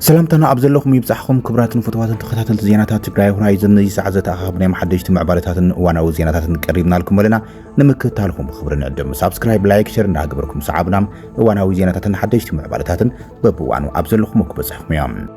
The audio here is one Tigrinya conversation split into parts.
سلامتنا أبزلكم يبزحكم كبرات فتوات تخطات الزيانات تقرأي هنا يزن يسعزت أخبنا محدش معبرتات وانا وزيانات قريبنا لكم ولنا نمكت لكم خبرنا عندهم سبسكرايب لايك شير نعقبركم صعبنا وانا وزيانات محدش معبرتات ببوانو أبزلكم وكبزحكم يوم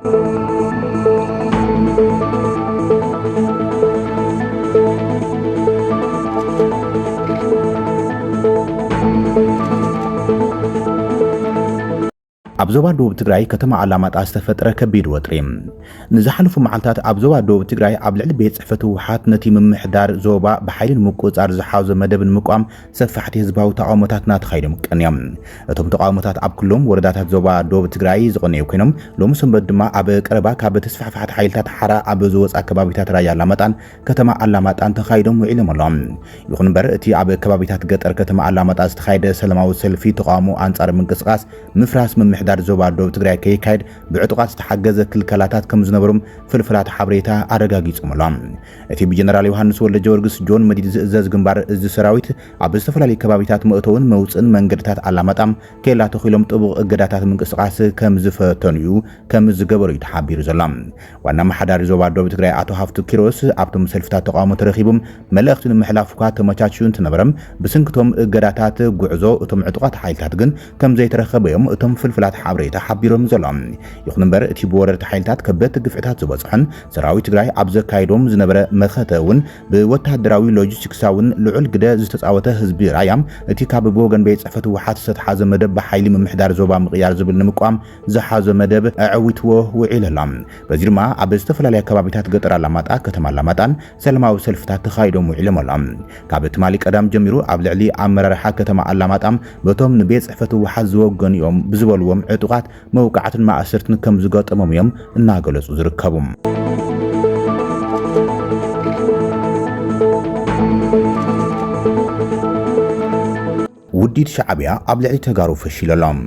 أبزوبا دوب تقرأي كتما علامات أستفترة كبير وطريم نزحلف معلتات أبزوبا دوب تقرأي أبلع البيت صحفته وحات نتي من محدار زوبا بحيل المقوز أرز حاوز مدب المقام سفحت يزباو تقاومتاتنا تخيل مكانيام اتهم تقاومتات أب كلهم ورداتات زوبا دوب تقرأي زغنيو كينهم لوم سنبد ما أب قربا كاب تسفح فحت حيلتات حرا أب زوز أكبابيتات رايا علامتان كتما علامات أن تخيلهم وعلم اللهم يخون بر اتي أب كبابيتات قطر كتما علامات أستخيد سلماو سلفي تقامو أنصار من قسقاس مفراس من محدار زوبا دوب تقرأي كي كايد بعطقات تحجز كلكلاتات كم زنبرم فلفلات حبريتا أرجاجيس أملام. اتي بجنرال يوحنس ولا جورجس جون مديد زز جنبار زز سراويت عبستفلا لي كبابيتات مؤتون موصن منجرتات علاماتام كي لا تخيلهم طبق قدراتات من قسقاس كم زفتنيو كم زجبر يتحبير زلام. وانا محدار زوبا دوب تقرأي أتو هفتو كيروس أبتم سلفتات تقامو ترخيبهم ملأختن محلافكات متشاتشون تنبرم بسنكتهم قدراتات جعزو اتم عطقات حيلتات جن كم زي ترخبيهم اتم فلفلات حبريتا حبيرهم زلام. يخون بر اتي بورر تحيلتات كبت قفعتات زبصحن سراوي تقرأي عبز كايدوم زنبره مخاتون بوتهدراوي لوجستكساون لعل قدا زتصاوته حزب رايام اتي كاب بوغن بيت صحفته وحاتست حاز مدب بحيل من محدار زوبا مقيار زبل نمقام زحاز مدب اعويتوه وعيللام بزيرما عبز تفلالي كبابيتات قطر علامات كتم علاماتان سلماو سلفتات تخايدوم وعلملام كابت مالك ادم جميرو ابلعلي امرار حكتم علاماتام بتوم نبيت صحفته وحاز وغن يوم بزبلوم عطقات موقعات ما أسرتن كم زقات أماميهم الناقلس وزركبهم وديد شعبيا أبلعي تقارو فشيلالام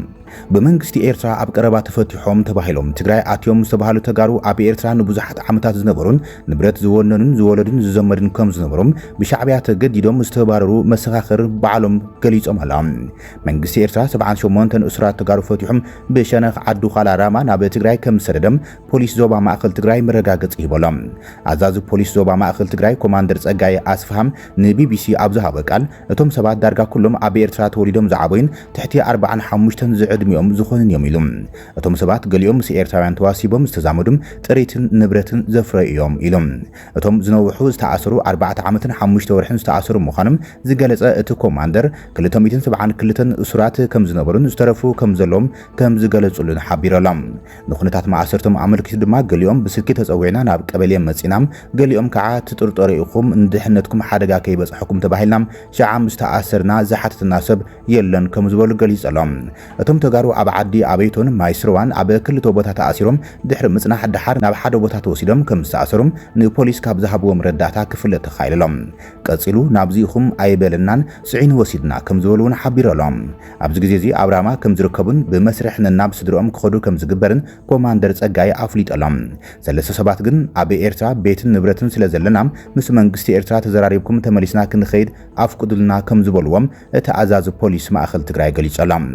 بمنግስቲ ኤርትራ ኣብ ቀረባ ተፈቲሖም ተባሂሎም ትግራይ ኣትዮም ዝተባሃሉ ተጋሩ ኣብ ኤርትራ ንብዙሓት ዓመታት ዝነበሩን ንብረት ዝወነኑን ዝወለዱን ዝዘመድን ከም ዝነበሩም ብሻዕብያ ተገዲዶም ዝተባረሩ መሰኻኽር በዓሎም ገሊጾም ኣለው። መንግስቲ ኤርትራ 78 እስራት ተጋሩ ፈቲሖም ብሸነኽ ዓዱ ኻላራማ ናብ ትግራይ ከም ሰደደም ፖሊስ ዞባ ማእከል ትግራይ መረጋገጽ ይበሎም። ኣዛዚ ፖሊስ ዞባ ማእከል ትግራይ ኮማንደር ጸጋይ ኣስፋሃም ንቢቢሲ ኣብ ዝሃበ ቃል እቶም ሰባት ዳርጋ ኩሎም ኣብ ኤርትራ ተወሊዶም ዝዓበዩን ትሕቲ 45 ዝዕድሚኦም ዝኾኑን የሚሉም እቶም ሰባት ገሊኦም ኤርትራውያን ተዋሲቦም ዝተዛመዱም ጥሪትን ንብረትን ዘፍረዮም ኢሎም እቶም ዝነውሑ ዝተኣሰሩ 4 ዓመትን 5 ወርሕን ዝተኣሰሩ ምዃኖም ዝገለጸ እቲ ኮማንደር 272 እስራት ከም ዝነበሩን ዝተረፉ ከም ዘለዎም ከም ዝገለጹልን ሓቢሮሎም ንኹነታት ማእሰርቶም ኣመልኪቱ ድማ ገሊኦም ብስልኪ ተጸዊዕና ናብ ቀበሌ መጺናም ገሊኦም ከዓ ትጥርጠሩ ኢኹም እንድሕነትኩም ሓደጋ ከይበጽሐኩም ተባሂልናም ሸዓም ዝተኣሰርና ዝሓተትና ሰብ የለን ከም ዝበሉ ገሊጾሎም እቶም ተጋሩ ኣብ ዓዲ ኣበይቶን ማይስርዋን ኣብ ክልተ ቦታ ተኣሲሮም ድሕሪ ምጽናሕ ድሓር ናብ ሓደ ቦታ ተወሲዶም ከም ዝተኣሰሩም ንፖሊስ ካብ ዝሃብዎም ረዳእታ ክፍለጥ ተኻይሎም ቀጺሉ ናብዚኹም ኣይበለናን ጽዒን ወሲድና ከም ዝበሉን ሓቢሮሎም ኣብዚ ግዜ እዚ ኣብራማ ከም ዝርከቡን ብመስርሕ ናብ ስድሮኦም ክኸዱ ከም ዝግበርን ኮማንደር ጸጋይ ኣፍሊጦሎም ሰለስተ ሰባት ግን ኣብ ኤርትራ ቤትን ንብረትን ስለ ዘለና ምስ መንግስቲ ኤርትራ ተዘራሪብኩም ተመሊስና ክንኸይድ ኣፍቅዱልና ከም ዝበልዎም እቲ ኣዛዚ ፖሊስ ማእከል ትግራይ ገሊጾሎም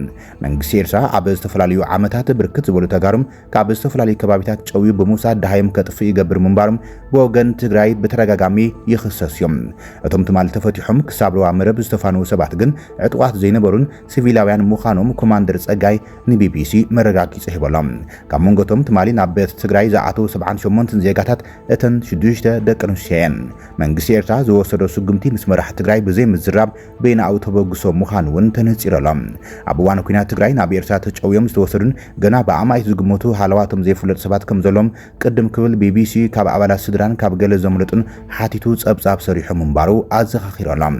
መንግስቲ ኤርትራ ኣብ ዝተፈላለዩ ዓመታት ብርክት ዝበሉ ተጋሩም ካብ ዝተፈላለዩ ከባቢታት ጨውዩ ብምውሳድ ዳሃይም ከጥፍ ይገብር ምንባሮም ብወገን ትግራይ በተረጋጋሚ ይኽሰስ እዮም እቶም ትማል ተፈቲሖም ክሳብ ረዋ መረብ ዝተፋነው ሰባት ግን ዕጥቋት ዘይነበሩን ሲቪላውያን ምዃኖም ኮማንደር ጸጋይ ንቢቢሲ መረጋጊጽ ሂቦሎም ካብ መንጎቶም ትማሊ ናብ ቤት ትግራይ ዝኣተው 78 ዜጋታት እተን 6 ደቂ ኣንስትዮን መንግስቲ ኤርትራ ዝወሰዶ ስጉምቲ ምስ መራሕቲ ትግራይ ብዘይ ምዝራብ በይናዊ ተበግሶ ምዃኑ እውን ተነጺሮሎም ኣብ እዋን ኩናት ትግራይ ናብ ኤርትራ ተጨውዮም ዝተወሰዱን ገና በኣማይት ዝግመቱ ሃለዋቶም ዘይፍለጥ ሰባት ከም ዘሎም ቅድም ክብል ቢቢሲ ካብ ኣባላት ስድራን ካብ ገለ ዘምለጡን ሓቲቱ ጸብጻብ ሰሪሖም ምንባሩ ኣዘኻኺሮሎም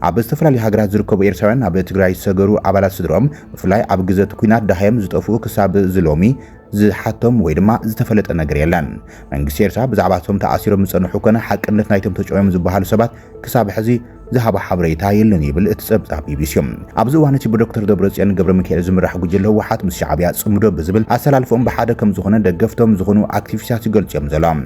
ኣብ ዝተፈላለዩ ሃገራት ዝርከቡ ኤርትራውያን ኣብ ትግራይ ዝሰገሩ ኣባላት ስድሮም ብፍላይ ኣብ ግዘት ኩናት ዳሃዮም ዝጠፍኡ ክሳብ ዝሎሚ ዝሓቶም ወይ ድማ ዝተፈለጠ ነገር የለን መንግስቲ ኤርትራ ብዛዕባ እቶም ተኣሲሮም ዝጸንሑ ኮነ ሓቅነት ናይቶም ተጨውዮም ዝበሃሉ ሰባት ክሳብ ሕዚ ዝሃባ ሓበሬታ የለን ይብል እትጸብጻብ ቢቢሲ ኣብዚ ዋነቲ ብዶክተር ደብረጽዮን ገብረ ሚካኤል ዝምራሕ ጉጅለ ህወሓት ምስ ሻዕብያ ጽምዶ ብዝብል ኣሰላልፎም ብሓደ ከም ዝኾነ ደገፍቶም ዝኾኑ አክቲቪስታት ይገልጽዮም ዘሎም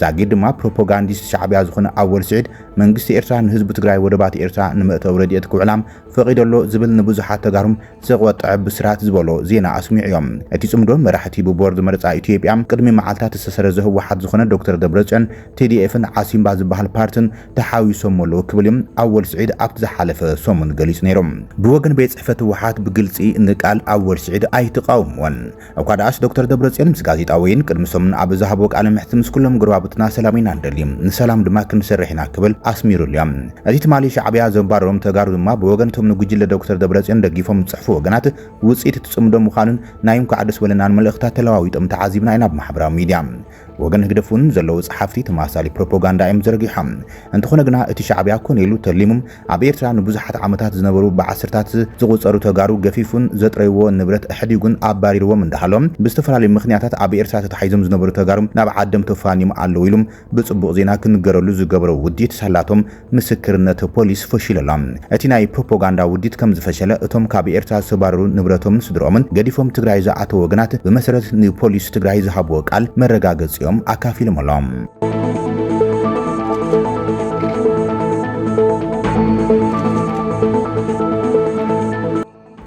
ዛጊድ ድማ ፕሮፓጋንዲስት ሻዕብያ ዝኾነ ኣወል ስዒድ መንግስቲ ኤርትራ ንህዝቢ ትግራይ ወደባት ኤርትራ ንመእተው ረድኤት ክውዕላም ፈቂደሎ ዝብል ንብዙሓት ተጋሩም ዘቆጥዕ ብስራት ዝበሎ ዜና ኣስሚዕዮም እቲ ጽምዶ መራሕቲ ብቦርድ መርጻ ኢትዮጵያ ቅድሚ መዓልታት ዝተሰረዘ ህወሓት ዝኾነ ዶክተር ደብረጽዮን ቲዲኤፍን ዓሲምባ ዝበሃል ፓርቲን ተሓዊሶምሎ ክብልም ኣወል ስዒድ ኣብቲ ዝሓለፈ ሰሙን ገሊጹ ነይሮም ብወገን ቤት ጽሕፈት ህወሓት ብግልጺ ንቃል ኣወል ስዒድ ኣይተቃወምዎን እኳ ደኣስ ዶክተር ደብረጽዮን ምስ ጋዜጣዊን ቅድሚ ሰሙን ኣብ ዝሃቦ ቃለ መሕትት ምስ ኩሎም ግርባብትና ሰላም ኢና ንደሊ ንሰላም ድማ ክንሰርሕ ኢና ክብል ኣስሚሩልዮም እቲ ትማሊ ሻዕብያ ዘንባሮም ተጋሩ ድማ ብወገንቶም ንጉጅለ ዶክተር ደብረጽዮን ደጊፎም ጽሕፉ ወገናት ውጽኢት ትጽምዶ ምዃኑን ናይም ከዓደስ ወለናን መልእኽታት ተለዋዊጦም ተዓዚብና ኢና ብማሕበራዊ ሚድያ ወገን ህግደፉን ዘለው ጸሓፍቲ ተማሳሊ ፕሮፓጋንዳ እዮም ዘርጊሖም እንተኾነ ግና እቲ ሻዕብያ ኮነሉ ተሊሙም ኣብ ኤርትራ ንብዙሓት ዓመታት ዝነበሩ ብዓሰርታት ዝቑጸሩ ተጋሩ ገፊፉን ዘጥረይዎ ንብረት ኣሕዲጉን ኣባሪርዎም እንዳሃሎም ብዝተፈላለዩ ምኽንያታት ኣብ ኤርትራ ተታሒዞም ዝነበሩ ተጋሩ ናብ ዓደም ተፋኒም ኣለው ኢሎም ብጽቡቕ ዜና ክንገረሉ ዝገብሮ ውዲት ሳላቶም ምስክርነት ፖሊስ ፈሺለሎም እቲ ናይ ፕሮፓጋንዳ ውዲት ከም ዝፈሸለ እቶም ካብ ኤርትራ ዝተባረሩ ንብረቶምን ስድሮምን ገዲፎም ትግራይ ዝኣተው ወገናት ብመሰረት ንፖሊስ ትግራይ ዝሃብዎ ቃል መረጋገጽ ኣካፊሎም ኣሎም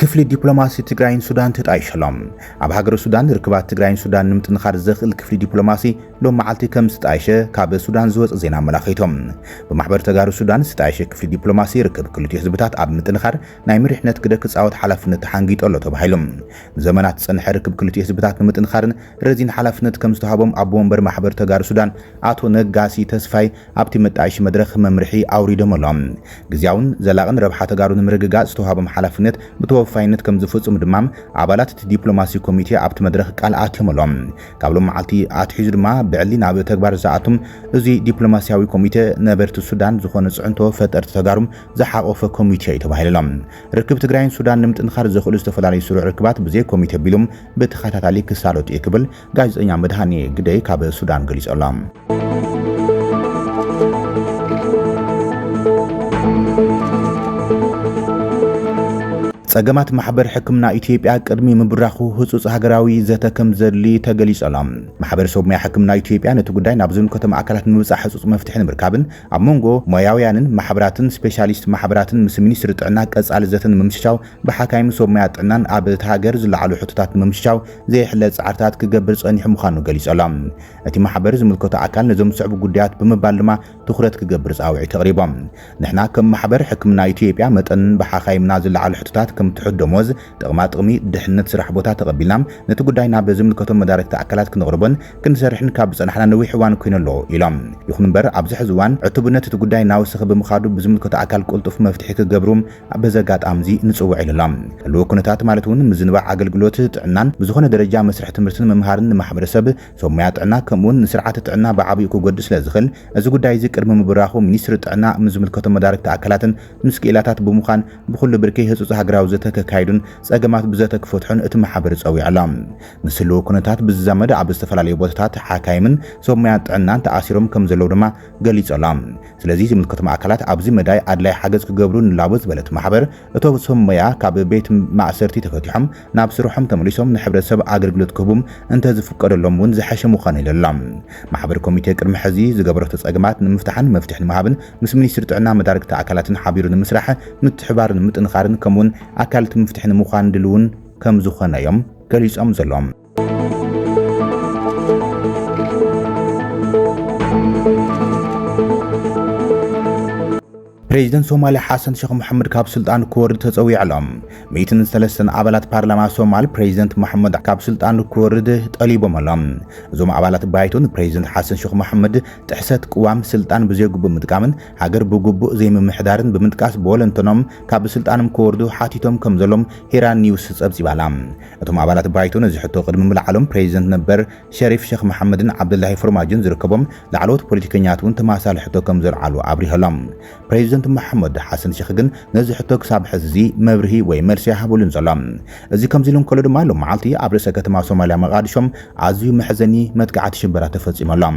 ክፍሊ ዲፕሎማሲ ትግራይን ሱዳን ተጣይሸሎም ኣብ ሃገር ሱዳን ርክባት ትግራይን ሱዳን ንምጥንኻር ዘኽእል ክፍሊ ዲፕሎማሲ ሎም መዓልቲ ከም ዝተጣይሸ ካብ ሱዳን ዝወጽእ ዜና መላኺቶም ብማሕበር ተጋሩ ሱዳን ዝተጣይሸ ክፍሊ ዲፕሎማሲ ርክብ ክልቲኡ ህዝብታት ኣብ ምጥንኻር ናይ ምርሕነት ግደ ክጻወት ሓላፍነት ተሓንጊጦሎ ተባሂሎም ዘመናት ጸንሐ ርክብ ክልቲኡ ህዝብታት ንምጥንኻርን ረዚን ሓላፍነት ከም ዝተሃቦም ኣብ ወንበር ማሕበር ተጋሩ ሱዳን ኣቶ ነጋሲ ተስፋይ ኣብቲ መጣይሽ መድረኽ መምርሒ ኣውሪዶም ግዝያውን ዘላቕን ረብሓ ተጋሩ ንምርግጋጽ ዝተሃቦም ሓላፍነት ፋይነት ከም ዝፍጽም ድማ ኣባላት እቲ ዲፕሎማሲ ኮሚቴ ኣብቲ መድረኽ ቃል ኣትዮምሎም ካብሎም መዓልቲ ኣትሒዙ ድማ ብዕሊ ናብ ተግባር ዝኣቱም እዚ ዲፕሎማሲያዊ ኮሚቴ ነበርቲ ሱዳን ዝኾነ ጽዕንቶ ፈጠርቲ ተጋሩም ዝሓቆፈ ኮሚቴ ተባሂሎም ርክብ ትግራይን ሱዳን ንምጥንኻር ዘኽእሉ ዝተፈላለዩ ስሩዕ ርክባት ብዘይ ኮሚቴ ቢሎም ብተኸታታሊ ክሳለጡ ይክብል ጋዜጠኛ መድሃኒ ግደይ ካብ ሱዳን ገሊጾሎም ጸገማት ማሕበር ሕክምና ኢትዮጵያ ቅድሚ ምብራኹ ህጹጽ ሃገራዊ ዘተ ከም ዘድሊ ተገሊጾሎም ማሕበር ሰብሞያ ሕክምና ኢትዮጵያ ነቲ ጉዳይ ናብ ዝምልከቶም ኣካላት ንምብጻሕ ህጹጽ መፍትሒ ንምርካብን ኣብ መንጎ ሞያውያንን ማሕበራትን ስፔሻሊስት ማሕበራትን ምስ ሚኒስትሪ ጥዕና ቀጻሊ ዘተን ምምሽሻው ብሓካይም ሰብሞያ ጥዕናን ኣብ እቲ ሃገር ዝለዓሉ ሕቶታት ምምሽሻው ዘየሕለ ጻዕርታት ክገብር ጸኒሑ ምዃኑ ገሊጾሎም እቲ ማሕበር ዝምልከቶ ኣካል ነዞም ዝስዕቡ ጉዳያት ብምባል ድማ ትኹረት ክገብር ጻውዒት ተቕሪቦም ንሕና ከም ማሕበር ሕክምና ኢትዮጵያ መጠን ብሓካይምና ዝለዓሉ ሕቶታት ከም ትሕደሞዝ ጥቕሚ ድሕነት ስራሕ ቦታ ተቐቢልና ነቲ ጉዳይ ናብ ዝምልከቶም መዳርክቲ ኣካላት ክንቕርቦን ክንሰርሕን ካብ ጸናሕና ነዊሕ እዋን ኮይነሎ ኢሎም ይኹን እምበር ኣብዚ ሕዚ እዋን ዕቱብነት እቲ ጉዳይ ናወሰኺ ብምኻዱ ብዝምልከቶ ኣካል ቁልጡፍ መፍትሒ ክገብሩ በዘጋጣምዚ ንጽውዕ ኢሎም ህልዎ ኩነታት ማለት እውን ምዝንባዕ ኣገልግሎት ጥዕናን ብዝኾነ ደረጃ መስርሕ ትምህርትን መምሃርን ንማሕበረሰብ ሰብሞያ ጥዕና ከምኡውን ንስርዓተ ጥዕና ብዓብዪ ክጎድእ ስለ ዝኽእል እዚ ጉዳይ እዚ ቅድሚ ምብራኹ ሚኒስትሪ ጥዕና ምዝምልከቶም መዳርክቲ ኣካላትን ምስ ክኢላታት ብምዃን ብኩሉ ብርኪ ህጹጽ ሃገራዊ ተከካይዱን ጸገማት ብዘተ ክፈትሑን እቲ ማሕበር ጸዊዕሎም ምስሉ ኩነታት ብዝዛመደ ኣብ ዝተፈላለዩ ቦታታት ሓካይምን ሰብሞያ ጥዕናን ተኣሲሮም ከም ዘለው ድማ ገሊጾሎም ስለዚ ዝምልከቶም ኣካላት ኣብዚ መዳይ ኣድላይ ሓገዝ ክገብሩ ንላቦ ዝበለት ማሕበር እቶም ሰብሞያ ካብ ቤት ማእሰርቲ ተፈቲሖም ናብ ስርሖም ተመሊሶም ንሕብረተሰብ ኣገልግሎት ክህቡም እንተዝፍቀደሎም እውን ዝሓሸ ምዃኑ ኢሎም ማሕበር ኮሚቴ ቅድሚ ሕዚ ዝገበረቶ ጸገማት ንምፍታሕን መፍትሒ ንምሃብን ምስ ሚኒስትሪ ጥዕና መዳርክቲ ኣካላትን ሓቢሩ ንምስራሕ ምትሕባርን ምጥንኻርን ከምኡውን ኣካል ትምፍትሕ ንምዃን ድልውን ከም ዝኾነ እዮም ገሊጾም ዘሎም ፕሬዚደንት ሶማሊያ ሐሰን ሼክ መሐመድ ካብ ስልጣን ክወርድ ተጸዊዕሎም 103 ኣባላት ፓርላማ ሶማሊ ፕሬዚደንት መሐመድ ካብ ስልጣን ክወርድ ጠሊቦም ኣሎም እዞም ኣባላት ባይቶን ፕሬዚደንት ሐሰን ሼክ መሐመድ ጥሕሰት ቅዋም ስልጣን ብዘይግቡእ ምጥቃምን ሃገር ብግቡእ ዘይምምሕዳርን ብምጥቃስ በወለንተኖም ካብ ስልጣንም ክወርዱ ሓቲቶም ከም ዘሎም ሂራን ኒውስ ጸብጺባላ እቶም ኣባላት ባይቶን እዚ ሕቶ ቅድሚ ምልዓሎም ፕሬዚደንት ነበር ሸሪፍ ሼክ መሐመድን ዓብዱላሂ ፎርማጆን ዝርከቦም ላዕለዎት ፖለቲከኛት እውን ተማሳሊ ሕቶ ከም ዘልዓሉ ኣብሪሆሎም ፕሬዚደንት ፕሬዚደንት መሐመድ ሐሰን ሼኽ ግን ነዚ ሕቶ ክሳብ ሕዚ መብርሂ ወይ መልሲ ይሃብሉን ዘሎም እዚ ከምዚ ኢሎም ከሎ ድማ ሎም መዓልቲ ኣብ ርእሰ ከተማ ሶማልያ መቃዲሾም ኣዝዩ መሕዘኒ መጥቃዕቲ ሽበራ ተፈጺሞሎም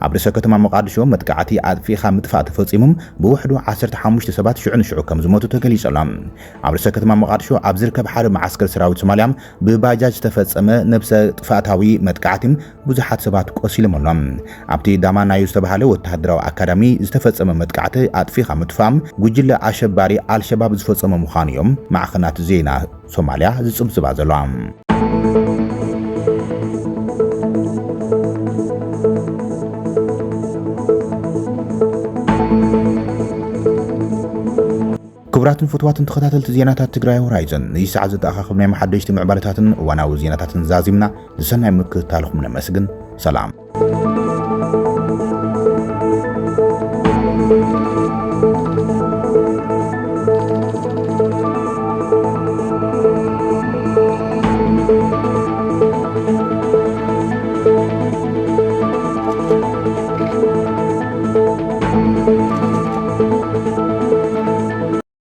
ኣብ ርእሰ ከተማ መቃዲሾ መጥቃዕቲ ኣጥፊኻ ምጥፋእ ተፈጺሞም ብውሕዱ 15 ሰባት ሽዑ ከም ዝሞቱ ተገሊጾሎም ኣብ ርእሰ ከተማ መቃዲሾ ኣብ ዝርከብ ሓደ ማዓስከር ሰራዊት ሶማልያ ብባጃጅ ተፈጸመ ነብሰ ጥፋታዊ መጥቃዕቲ ብዙሓት ሰባት ቆሲሎም ኣሎም ኣብቲ ዳማናዩ ዝተባሃለ ወተሃደራዊ ኣካዳሚ ዝተፈጸመ መጥቃዕቲ ኣጥፊኻ ምጥፋም ጉጅለ ኣሸባሪ አልሸባብ ዝፈጸመ ምዃኑ እዮም ማዕኸናት ዜና ሶማልያ ዝጽብጽባ ዘሎም ክቡራትን ፍትዋትን ተኸታተልቲ ዜናታት ትግራይ ሆራይዘን ንይስዓት ዝተኣኻኸብናይ መሓደሽቲ ምዕባለታትን እዋናዊ ዜናታትን ዛዚምና ዝሰናይ ምክትታልኩም ነመስግን ሰላም